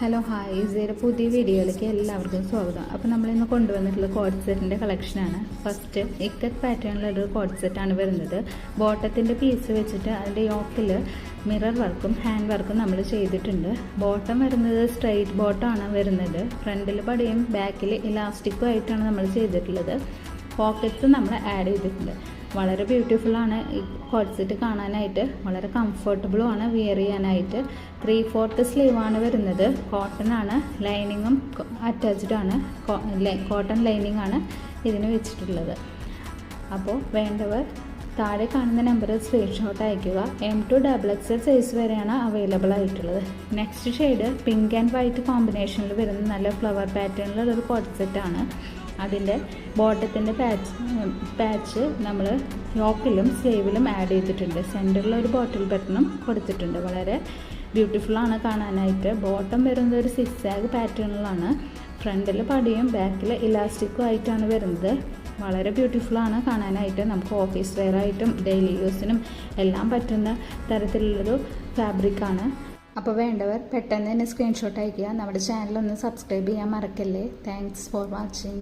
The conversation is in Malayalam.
ഹലോ ഹായ് ഇതൊരു പുതിയ വീഡിയോയിലേക്ക് എല്ലാവർക്കും സ്വാഗതം. അപ്പോൾ നമ്മളിന്ന് കൊണ്ടുവന്നിട്ടുള്ള കോഡ് സെറ്റിൻ്റെ കളക്ഷനാണ്. ഫസ്റ്റ് ഇക്കത്ത് പാറ്റേണിലൊരു കോഡ് സെറ്റാണ് വരുന്നത്. ബോട്ടത്തിൻ്റെ പീസ് വെച്ചിട്ട് അതിൻ്റെ യോക്കിൽ മിറർ വർക്കും ഹാൻഡ് വർക്കും നമ്മൾ ചെയ്തിട്ടുണ്ട്. ബോട്ടം വരുന്നത് സ്ട്രെയിറ്റ് ബോട്ടമാണ് വരുന്നത്. ഫ്രണ്ടിൽ പടിയും ബാക്കിൽ ഇലാസ്റ്റിക്കും ആയിട്ടാണ് നമ്മൾ ചെയ്തിട്ടുള്ളത്. പോക്കറ്റ്സ് നമ്മൾ ആഡ് ചെയ്തിട്ടുണ്ട്. വളരെ ബ്യൂട്ടിഫുള്ളാണ് ഈ കോഡ് സെറ്റ് കാണാനായിട്ട്, വളരെ കംഫർട്ടബിളുമാണ് വിയർ ചെയ്യാനായിട്ട്. 3/4 സ്ലീവാണ് വരുന്നത്. കോട്ടൺ ആണ്, ലൈനിങ്ങും അറ്റാച്ച്ഡ് ആണ്. കോട്ടൺ ലൈനിങ് ആണ് ഇതിന് വെച്ചിട്ടുള്ളത്. അപ്പോൾ വേണ്ടവർ താഴെ കാണുന്ന നമ്പർ സ്ക്രീൻഷോട്ട് അയയ്ക്കുക. M2 XXL സൈസ് വരെയാണ് അവൈലബിൾ ആയിട്ടുള്ളത്. Next shade pink and white കോമ്പിനേഷനിൽ വരുന്ന നല്ല ഫ്ലവർ പാറ്റേണിലുള്ളൊരു കോഡ് സെറ്റാണ്. അതിൻ്റെ ബോട്ടത്തിൻ്റെ പാച്ച് നമ്മൾ യോക്കിലും സ്ലീവിലും ആഡ് ചെയ്തിട്ടുണ്ട്. സെൻറ്ററിൽ ഒരു ബോട്ടിൽ ബട്ടണും കൊടുത്തിട്ടുണ്ട്. വളരെ ബ്യൂട്ടിഫുള്ളാണ് കാണാനായിട്ട്. ബോട്ടം വരുന്നത് ഒരു സിക്സാഗ് പാറ്റേണിലാണ്. ഫ്രണ്ടിൽ പടിയും ബാക്കിൽ ഇലാസ്റ്റിക്കും ആയിട്ടാണ് വരുന്നത്. വളരെ ബ്യൂട്ടിഫുള്ളാണ് കാണാനായിട്ട്. നമുക്ക് ഓഫീസ് വെയർ ആയിട്ടും ഡെയിലി യൂസിനും എല്ലാം പറ്റുന്ന തരത്തിലുള്ളൊരു ഫാബ്രിക്കാണ്. അപ്പോൾ വേണ്ടവർ പെട്ടെന്ന് തന്നെ സ്ക്രീൻഷോട്ട് അയയ്ക്കുക. നമ്മുടെ ചാനലൊന്ന് സബ്സ്ക്രൈബ് ചെയ്യാൻ മറക്കല്ലേ. Thanks for watching.